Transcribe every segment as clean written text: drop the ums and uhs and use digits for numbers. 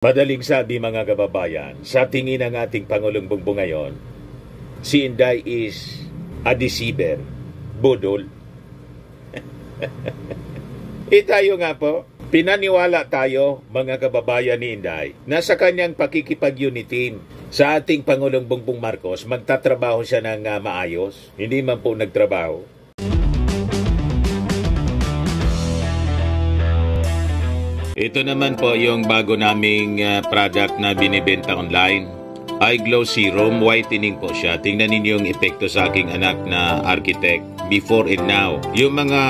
Madaling sabi mga kababayan, sa tingin ng ating Pangulong Bongbong ngayon, si Inday is a deceiver, budol. Tayo nga po, pinaniwala tayo mga kababayan ni Inday na sa kanyang pakikipag-unity sa ating Pangulong Bongbong Marcos, magtatrabaho siya ng maayos, hindi man po nagtrabaho. Ito naman po yung bago naming product na binibenta online. iGlow Serum, whitening po siya. Tingnan ninyo yung epekto sa aking anak na architect before and now. Yung mga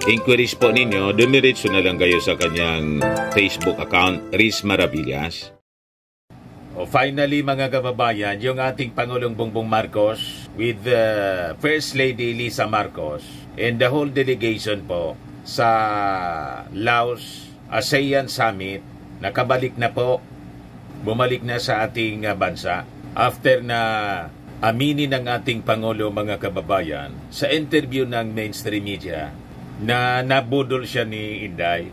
inquiries po ninyo, dumiretso na lang kayo sa kanyang Facebook account, Riz Maravillas. Finally mga kababayan, yung ating Pangulong Bongbong Marcos with First Lady Lisa Marcos and the whole delegation po sa Laos ASEAN Summit, nakabalik na po, bumalik na sa ating bansa after na aminin ng ating Pangulo mga kababayan sa interview ng mainstream media na nabudol siya ni Inday.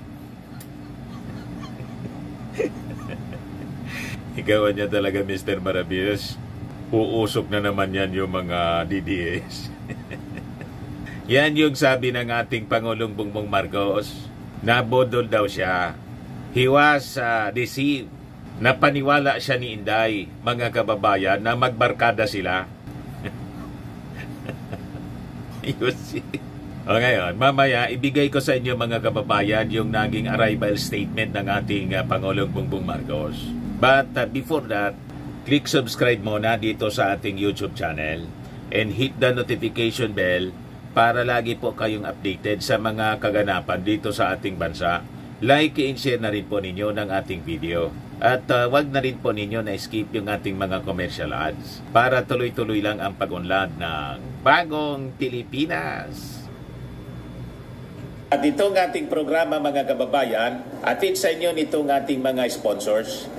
Ikaw niya talaga Mr. Maravillas, uusok na naman yan yung mga DDS. Yan yung sabi ng ating Pangulong Bongbong Marcos. Nabodol daw siya. He was deceived. Napaniwala siya ni Inday, mga kababayan, na magbarkada sila. O ngayon, mamaya, ibigay ko sa inyo mga kababayan yung naging arrival statement ng ating Pangulong Bongbong Marcos. But before that, click subscribe muna dito sa ating YouTube channel and hit the notification bell para lagi po kayong updated sa mga kaganapan dito sa ating bansa. Like and share na rin po ninyo ng ating video. At wag na rin po ninyo na skip yung ating mga commercial ads para tuloy-tuloy lang ang pag-unlad ng Bagong Pilipinas. At itong ating programa mga kababayan, atid sa inyo nitong ating mga sponsors.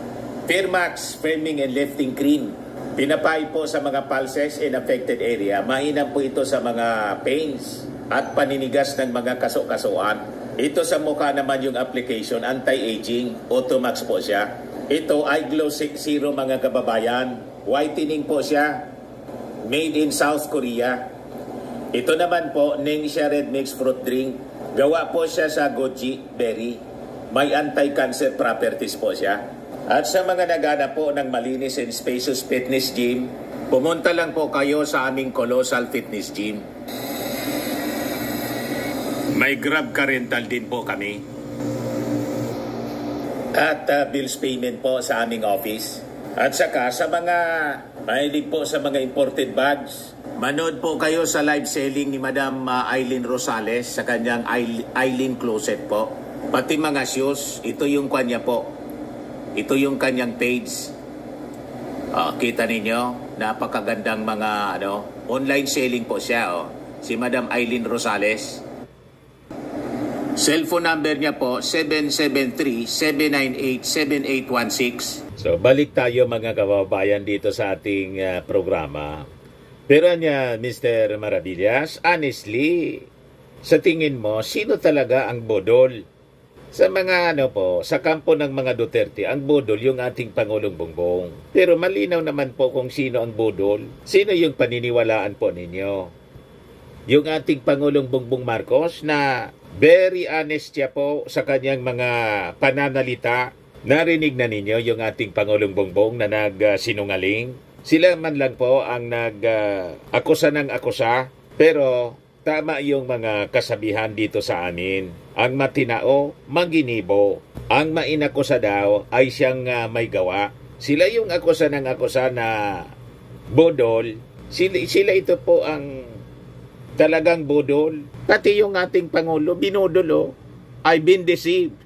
Firmax Firming and Lifting Cream. Pinapay po sa mga pulses in affected area. Mainam po ito sa mga pains at paninigas ng mga kaso-kasuan. Ito sa mukha naman yung application, anti-aging, Automax po siya. Ito iGlow Serum mga kababayan. Whitening po siya. Made in South Korea. Ito naman po, Ningxia Red Mix Fruit Drink. Gawa po siya sa goji berry. May anti-cancer properties po siya. At sa mga naghanap po ng malinis and spacious fitness gym, pumunta lang po kayo sa aming Colossal Fitness Gym. May Grab car rental din po kami. At bills payment po sa aming office. At saka sa mga mahilig po sa mga imported bags, manood po kayo sa live selling ni Madam Aileen Rosales sa kanyang Aileen Closet po. Pati mga shoes, ito yung kanya po. Ito yung kanyang page. Kita ninyo, napakagandang mga online selling po siya. Si Madam Aileen Rosales. Cellphone number niya po, 773-798-7816. So, balik tayo mga kababayan dito sa ating programa. Pero niya, Mr. Maravillas, honestly, sa tingin mo, sino talaga ang bodol? Sa mga sa kampo ng mga Duterte, ang bodol yung ating Pangulong Bongbong. Pero malinaw naman po kung sino ang bodol. Sino yung paniniwalaan po ninyo? Yung ating Pangulong Bongbong Marcos na very honest siya po sa kanyang mga pananalita. Narinig na ninyo yung ating Pangulong Bongbong na nagsinungaling. Sila man lang po ang nag-akusa ng akusa. Pero tama yung mga kasabihan dito sa amin. Ang matinao, maginibo. Ang mainakusa daw ay siyang may gawa. Sila yung akusa ng akusa na bodol. Sila ito po ang talagang bodol. Pati yung ating Pangulo, binodolo. I've been deceived.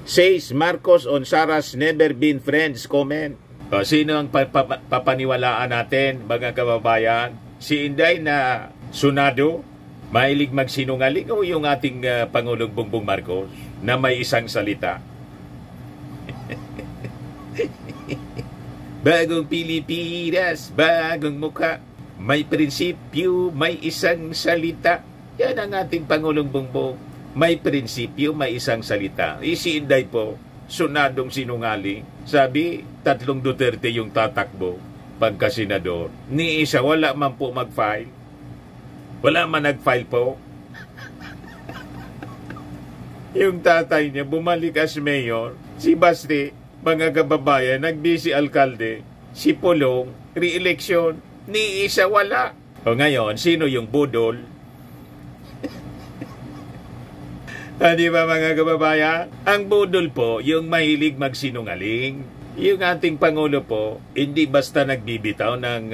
Says Marcos on Sarah's never been friends comment. Sino ang papaniwalaan natin, mga kababayan? Si Inday na sunado, mahilig magsinungaling o yung ating Pangulong Bongbong Marcos na may isang salita? Bagong Pilipinas, bagong mukha, may prinsipyo, may isang salita. Yan ang ating Pangulong Bongbong. May prinsipyo, may isang salita. Si Inday po, sunadong sinungaling. Sabi, 3 Duterte yung tatakbo pagka-senador. Ni isa, wala man po mag-file. Wala man nag-file po. Yung tatay niya, bumalik as mayor. Si Basti, mga kababayan, nagbisi alkalde. Si Pulong, re-election. Ni isa, wala. O ngayon, sino yung budol? Di ba mga kababayan? Ang budol po, yung mahilig magsinungaling. Yung ating Pangulo po, hindi basta nagbibitaw ng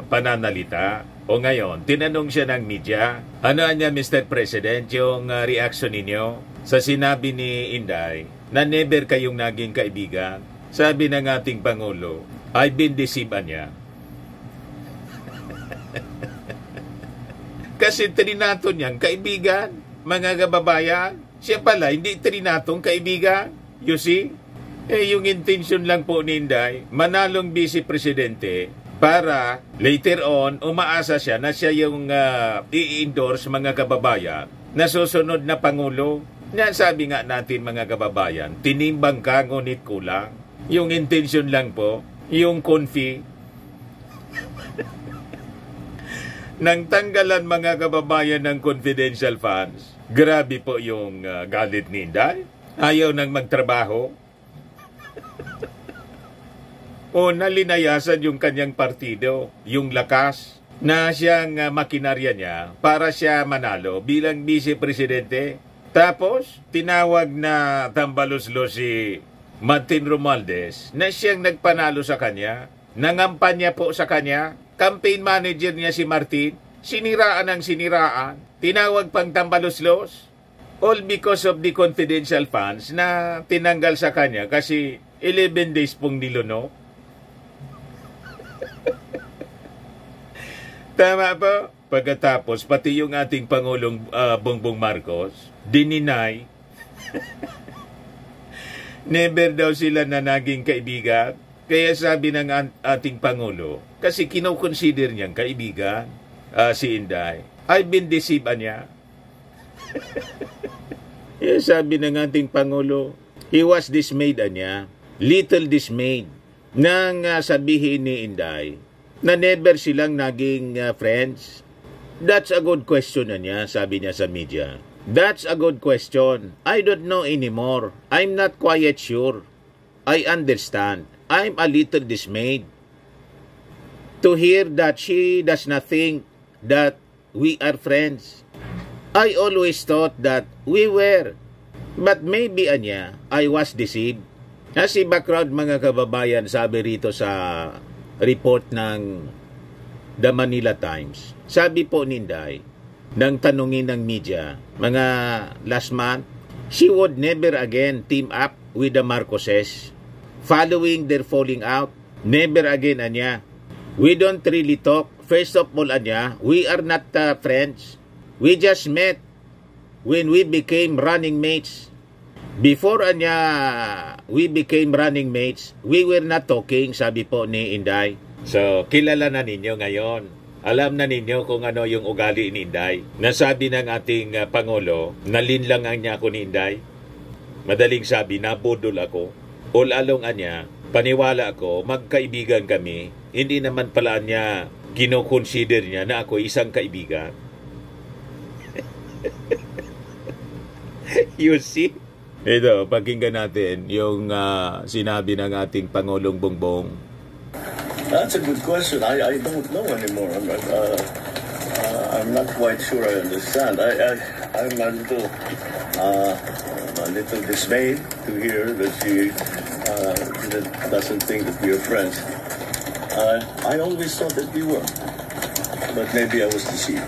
pananalita. O ngayon, tinanong siya ng media, ano niya Mr. President, yung reaction ninyo sa sinabi ni Inday na never kayong naging kaibigan? Sabi ng ating Pangulo, I've been deceived niya. Kasi trinato niyang kaibigan, mga kababayan. Siya pala, hindi trinatong kaibigan. You see? Yung intention lang po ni Inday, manalong vice presidente para later on, umaasa siya na siya yung i-endorse mga kababayan na susunod na Pangulo. Yan sabi nga natin mga kababayan, tinimbang ka ngunit kulang. Yung intention lang po, yung confi. Nang tanggalan mga kababayan ng confidential funds, grabe po yung galit ni Inday. Ayaw nang magtrabaho. O nalinayasan yung kanyang partido, yung lakas na siyang makinarya niya para siya manalo bilang vice-presidente. Tapos, tinawag na tambaluslo si Martin Romualdez na siyang nagpanalo sa kanya. Nangampanya po sa kanya. Campaign manager niya si Martin. Siniraan ang siniraan. Tinawag pang tambaluslos. All because of the confidential funds na tinanggal sa kanya kasi 11 days pong niluno. Tama po. Pagkatapos, pati yung ating Pangulong Bongbong Marcos, dininay. Never daw sila na naging kaibigan. Kaya sabi ng ating Pangulo, kasi kinoconsider niyang kaibigan si Inday. I've been deceived niya. Kaya sabi ng ating Pangulo, he was dismayed niya. Little dismayed. Nang sabihin ni Inday, na never silang naging friends. That's a good question niya, sabi niya sa media. That's a good question. I don't know anymore. I'm not quite sure. I understand. I'm a little dismayed to hear that she does not think that we are friends. I always thought that we were. But maybe anya, I was deceived. Kasi background mga kababayan, sabi rito sa report ng The Manila Times. Sabi po ni Inday, nang tanungin ng media, mga last month, she would never again team up with the Marcoses. Following their falling out, never again anya. We don't really talk. First of all anya, we are not friends. We just met when we became running mates. Before we became running mates, we were not talking, sabi po ni Inday. So, kilala na ninyo ngayon. Alam na ninyo kung ano yung ugali ni Inday. Nasabi ng ating Pangulo, nalinlangan niya ako ni Inday. Madaling sabi, nabudol ako. All along niya, paniwala ako, magkaibigan kami. Hindi naman pala niya, kinoconsider niya na ako isang kaibigan. You see? Ito, pakinggan natin yung sinabi ng ating Pangulong Bongbong. That's a good question. I don't know anymore. I'm not quite sure I understand. I'm a little dismayed to hear that she doesn't think that we are friends. I always thought that we were, but maybe I was deceived.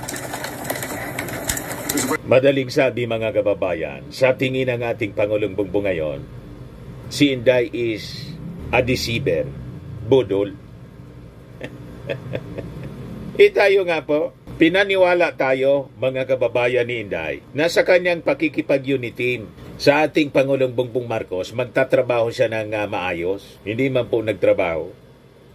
Madaling sabi mga kababayan, sa tingin ng ating Pangulong Bongbong ngayon, si Inday is a deceiver, budol. Tayo nga po, pinaniwala tayo mga kababayan ni Inday na sa kanyang pakikipag-unitin sa ating Pangulong Bongbong Marcos, magtatrabaho siya ng maayos. Hindi man po nagtrabaho.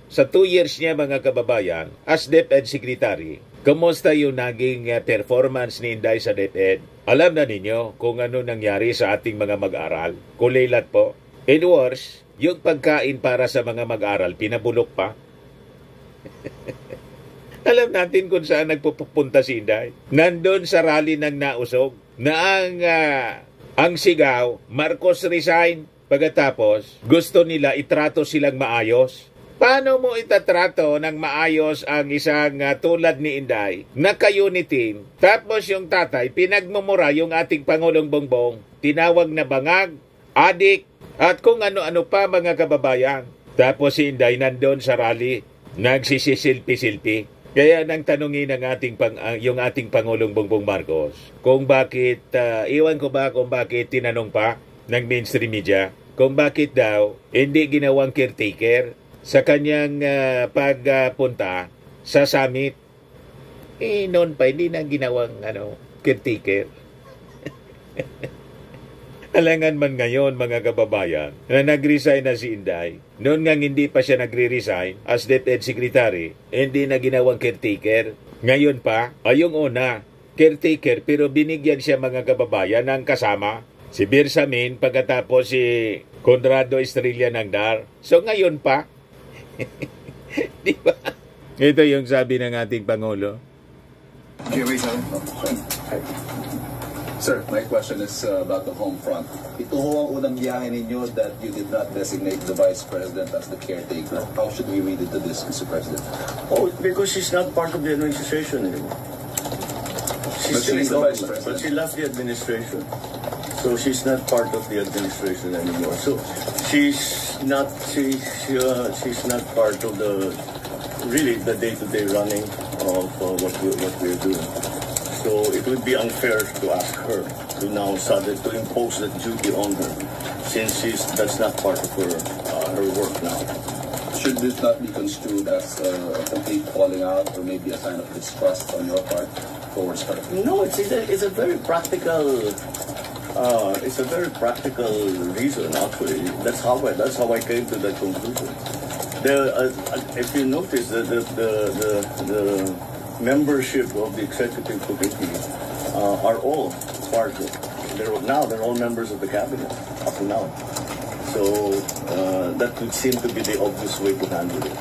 Sa 2 years niya mga kababayan, as DepEd Secretary, Kumusta yung naging performance ni Inday sa DepEd? Alam na ninyo kung ano nangyari sa ating mga mag-aral. Kulilat po. And worse, yung pagkain para sa mga mag-aral, pinabulok pa. Alam natin kung saan nagpupunta si Inday. Nandun sa rally ng nausog na ang sigaw, Marcos resign. Pagkatapos, gusto nila itrato silang maayos. Paano mo itatrato ng maayos ang isang tulad ni Inday na ka-unity? Tapos yung tatay, pinagmumura yung ating Pangulong Bongbong. Tinawag na bangag, adik, at kung ano-ano pa mga kababayan. Tapos si Inday nandun sa rally, nagsisisilpi-silpi. Kaya nang tanungin ng yung ating Pangulong Bongbong Marcos kung bakit, iwan ko ba kung bakit tinanong pa ng mainstream media, kung bakit daw hindi ginawang caretaker sa kanyang pagpunta sa summit. Noon pa, hindi na ginawang caretaker. Alangan man ngayon, mga kababayan, na nag-resign na si Inday. Noon nga hindi pa siya nagre-resign as DepEd Secretary, hindi na ginawang caretaker. Ngayon pa, yung una, caretaker, pero binigyan siya, mga kababayan, ng kasama. Si Birsamin, pagkatapos si Conrado Estrella ng DAR. So ngayon pa, di ba? Ito yung sabi ng ating Pangulo. Sir, my question is about the home front. Ito ho ang unang biyahe ninyo that you did not designate the Vice President as the caretaker. How should we read into this, Mr. President? Oh, because she's not part of the administration anymore. She's still in government, but she left the administration. So she's not part of the administration anymore. So she's not part of the day-to-day running of what we're doing. So it would be unfair to ask her to now suddenly to impose that duty on her, since that's not part of her work now. Should this not be construed as a complete falling out or maybe a sign of distrust on your part towards her? No, it's a very practical. It's a very practical reason, actually. That's how I came to that conclusion. If you notice, the membership of the executive committee are all part of. They're all members of the cabinet up to now. So that would seem to be the obvious way to handle it.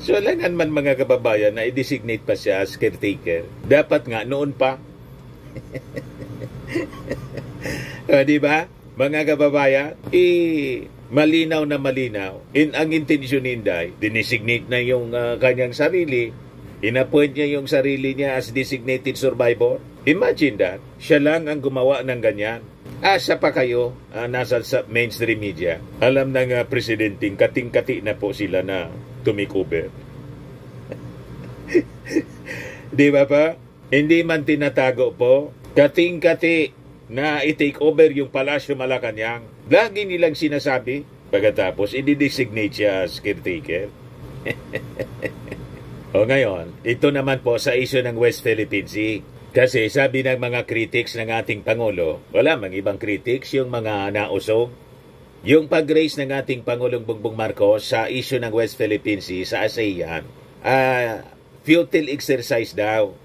So langan man, mga kababayan, na i-designate pa siya as caretaker. Dapat nga noon pa. Di ba? Mga kababayan, malinaw na malinaw. Ang intensyon ni Inday, dinesignate na yung kanyang sarili. In-appoint niya yung sarili niya as designated survivor. Imagine that. Siya lang ang gumawa ng ganyan. Asa pa kayo nasa sa mainstream media. Alam ng presidenting kating-kati na po sila na tumikover. Di ba pa? Hindi man tinatago po. Kating-kati na i-take over yung Palasyo Malacanang. Lagi nilang sinasabi. Pagkatapos, i-designate siya as caretaker. O ngayon, ito naman po sa issue ng West Philippine Sea. Kasi sabi ng mga critics ng ating Pangulo, wala mang ibang critics, yung mga nausog, yung pag-raise ng ating Pangulong Bongbong Marcos sa issue ng West Philippine Sea sa ASEAN, futile exercise daw.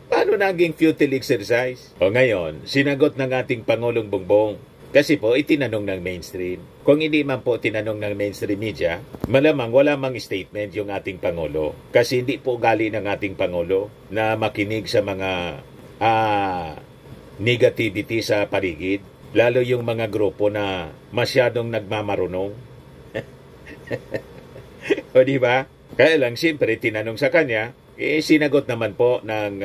Paano naging futile exercise? O ngayon, sinagot ng ating Pangulong Bongbong. Kasi po, itinanong ng mainstream. Kung hindi man po tinanong ng mainstream media, malamang wala mang statement yung ating Pangulo. Kasi hindi po gali ng ating Pangulo na makinig sa mga negativity sa paligid. Lalo yung mga grupo na masyadong nagmamarunong. O diba? Kaya lang, siyempre, tinanong sa kanya, sinagot naman po ng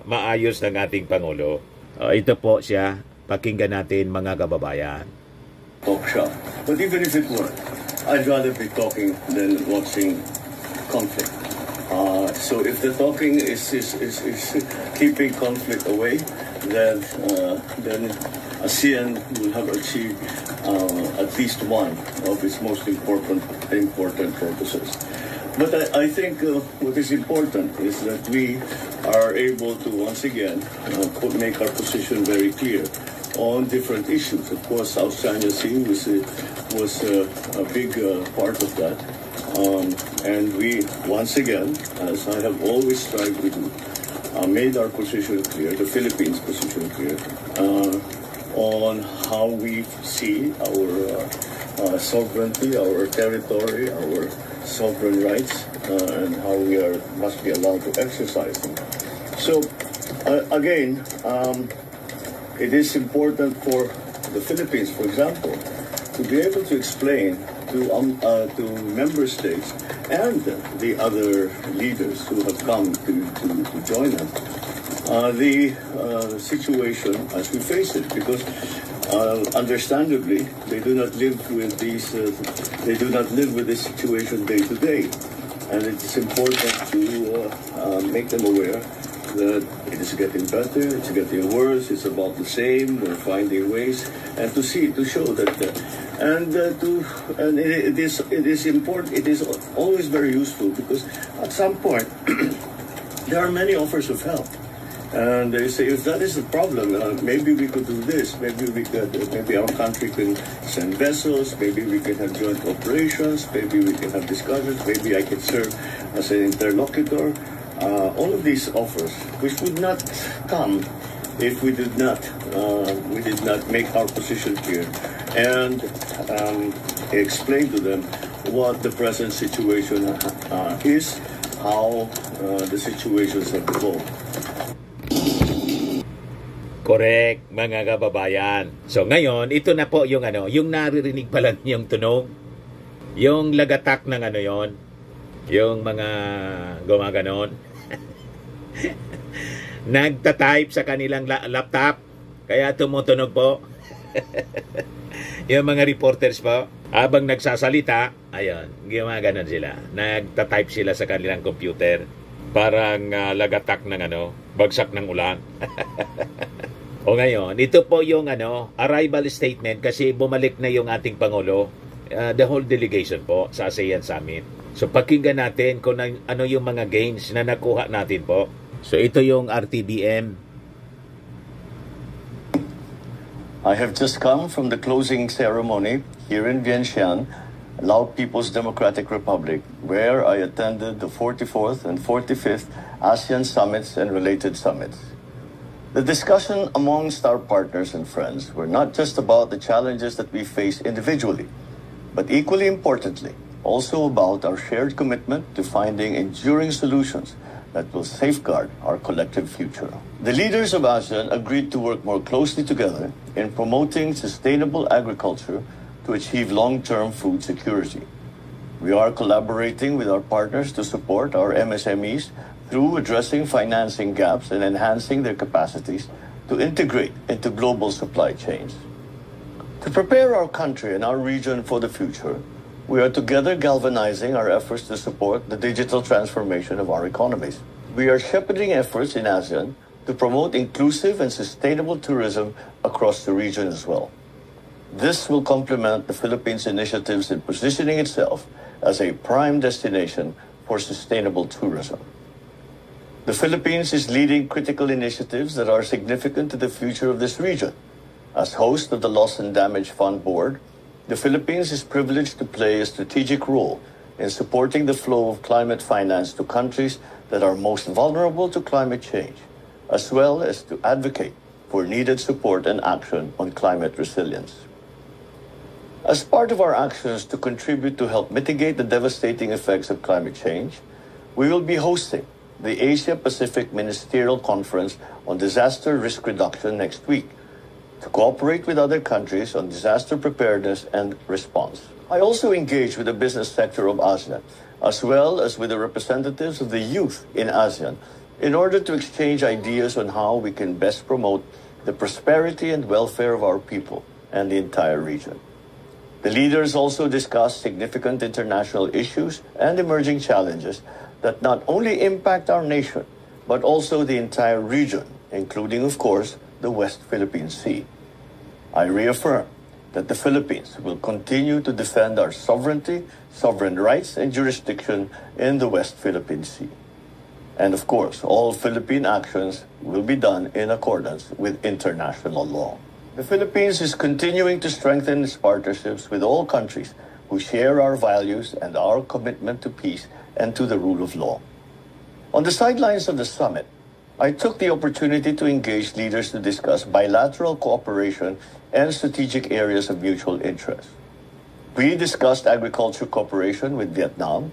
maayos ng ating Pangulo. Ito po siya. Pakinggan natin, mga kababayan. Talk shop. But even if it were, I'd rather be talking than watching conflict. So if the talking is keeping conflict away, then ASEAN will have achieved at least one of its most important purposes. But I think what is important is that we are able to once again make our position very clear on different issues. Of course, South China Sea, was a big part of that. And we, once again, as I have always strived to do, made our position clear, the Philippines' position clear, on how we see our sovereignty, our territory, our sovereign rights, and how we must be allowed to exercise them. So, again, it is important for the Philippines, for example, to be able to explain to member states and the other leaders who have come to join us the situation as we face it, because understandably they do not live with these they do not live with this situation day to day, and it is important to make them aware that it is getting better, it's getting worse, it's about the same, we're finding ways, and to show that, and it is important, it is always very useful, because at some point, there are many offers of help. And they say, if that is the problem, maybe we could do this, maybe our country can send vessels, maybe we can have joint operations, maybe we can have discussions, maybe I can serve as an interlocutor. All of these offers, which would not come if we did not make our position clear and explain to them what the present situation is, how the situations have evolved. Correct, mga kababayan. So ngayon, ito na po yung yung naririnig pa lang yung tunog, yung lagatak ng yon, yung mga gumaganon. Nagta-type sa kanilang laptop, kaya tumutunog po. Yung mga reporters po, habang nagsasalita, ayun, gumaganon sila. Nagta-type sila sa kanilang computer. Parang lagatak ng bagsak ng ulan. O ngayon, ito po yung arrival statement, kasi bumalik na yung ating Pangulo, the whole delegation po sa ASEAN Summit. So pakinggan natin kung ano yung mga gains na nakuha natin po. So ito yung RTBM. I have just come from the closing ceremony here in Vientiane, Lao People's Democratic Republic, where I attended the 44th and 45th ASEAN Summits and related summits. The discussion amongst our partners and friends were not just about the challenges that we face individually, but equally importantly, also about our shared commitment to finding enduring solutions that will safeguard our collective future. The leaders of ASEAN agreed to work more closely together in promoting sustainable agriculture to achieve long-term food security. We are collaborating with our partners to support our MSMEs through addressing financing gaps and enhancing their capacities to integrate into global supply chains. To prepare our country and our region for the future, we are together galvanizing our efforts to support the digital transformation of our economies. We are shepherding efforts in ASEAN to promote inclusive and sustainable tourism across the region as well. This will complement the Philippines' initiatives in positioning itself as a prime destination for sustainable tourism. The Philippines is leading critical initiatives that are significant to the future of this region. As host of the Loss and Damage Fund Board, the Philippines is privileged to play a strategic role in supporting the flow of climate finance to countries that are most vulnerable to climate change, as well as to advocate for needed support and action on climate resilience. As part of our actions to contribute to help mitigate the devastating effects of climate change, we will be hosting the Asia-Pacific Ministerial Conference on Disaster Risk Reduction next week, to cooperate with other countries on disaster preparedness and response. I also engage with the business sector of ASEAN, as well as with the representatives of the youth in ASEAN, in order to exchange ideas on how we can best promote the prosperity and welfare of our people and the entire region. The leaders also discussed significant international issues and emerging challenges that not only impact our nation, but also the entire region, including, of course, the West Philippine Sea. I reaffirm that the Philippines will continue to defend our sovereignty, sovereign rights, and jurisdiction in the West Philippine Sea. And of course, all Philippine actions will be done in accordance with international law. The Philippines is continuing to strengthen its partnerships with all countries who share our values and our commitment to peace and to the rule of law. On the sidelines of the summit, I took the opportunity to engage leaders to discuss bilateral cooperation and strategic areas of mutual interest. We discussed agriculture cooperation with Vietnam,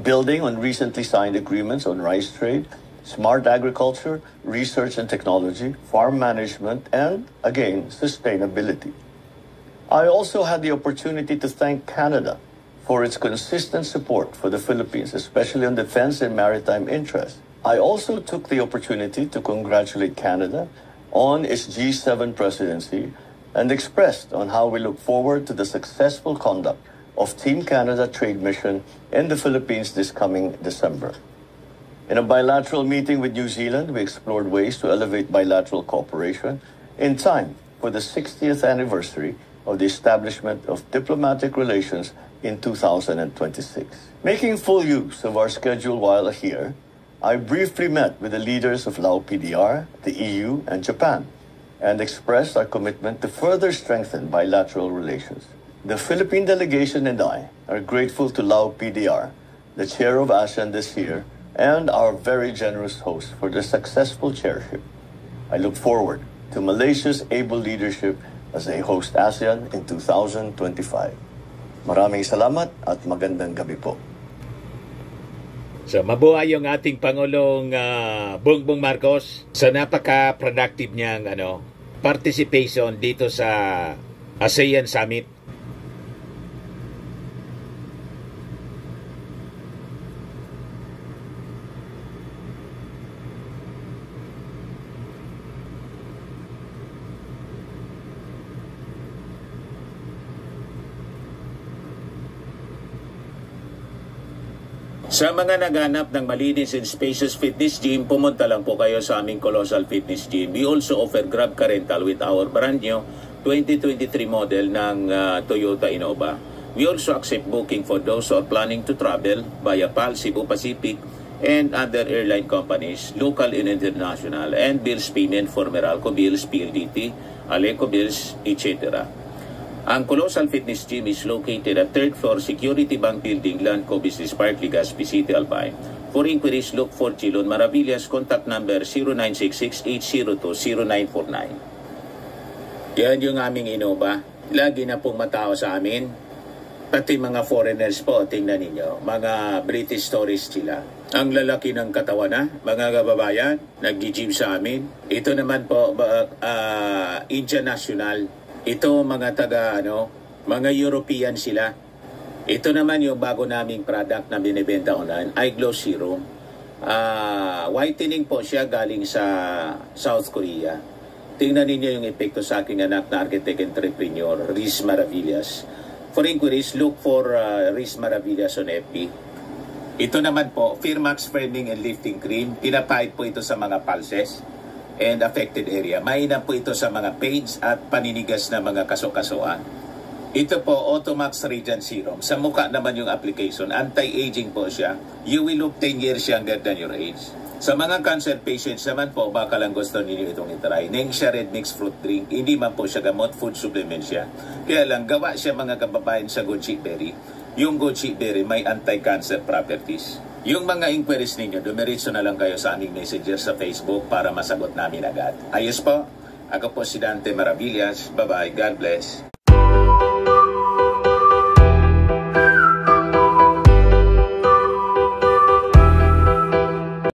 building on recently signed agreements on rice trade, smart agriculture, research and technology, farm management, and, again, sustainability. I also had the opportunity to thank Canada for its consistent support for the Philippines, especially on defense and maritime interests. I also took the opportunity to congratulate Canada on its G7 presidency and expressed on how we look forward to the successful conduct of Team Canada trade mission in the Philippines this coming December. In a bilateral meeting with New Zealand, we explored ways to elevate bilateral cooperation in time for the 60th anniversary of the establishment of diplomatic relations in 2026. Making full use of our schedule while here, I briefly met with the leaders of Lao PDR, the EU, and Japan, and expressed our commitment to further strengthen bilateral relations. The Philippine delegation and I are grateful to Lao PDR, the chair of ASEAN this year, and our very generous host for the successful chairship. I look forward to Malaysia's able leadership as they host ASEAN in 2025. Maraming salamat at magandang gabi po. So mabuhay yung ating Pangulong Bongbong Marcos sa napaka-productive niyang participation dito sa ASEAN Summit. Sa mga naghanap ng malinis and spacious fitness gym, pumunta lang po kayo sa aming Colossal Fitness Gym. We also offer Grab Car Rental with our brand new 2023 model ng Toyota Innova. We also accept booking for those who are planning to travel via PAL, Cebu Pacific, and other airline companies, local and international, and bills payment for Meralco Bills, PLDT, Aleco Bills, etc. Ang Colossal Fitness Gym is located at 3rd floor Security Bank Building, Landco Business Park, Legazpi City, Albay. For inquiries, look for Chilon Maravillas. Contact number 0966-802-0949. Yan yung aming Innova. Lagi na pong matao sa amin. Pati mga foreigners po, tingnan ninyo. Mga British tourists sila. Ang lalaki ng katawan na, mga kababayan, nag-gym sa amin. Ito naman po, Indian National. Ito mga mga European sila. Ito naman yung bago naming product na binibenta online, iGlow Serum. Whitening po siya galing sa South Korea. Tingnan ninyo yung epekto sa aking anak na architect entrepreneur, Riz Maravillas. For inquiries, look for Riz Maravillas on FB. Ito naman po, Firmax Firming and Lifting Cream. Pinapahid po ito sa mga pulses and affected area. Mainam po ito sa mga pains at paninigas na mga kaso-kasuan. Ito po, Automax Radiant Serum. Sa mukha naman yung application. Anti-aging po siya. You will look 10 years younger than your age. Sa mga cancer patients naman po, baka lang gusto ninyo itong itry. Nengxia Red Mix Fruit Drink. Hindi man po siya gamot, food supplement siya. Kaya lang, gawa siya mga kababayan sa goji berry. Yung goji berry may anti-cancer properties. Yung mga inquiries ninyo, dumiretso na lang kayo sa aming messenger sa Facebook para masagot namin agad. Ayos po, ako po si Dante Maravillas. Bye-bye. God bless.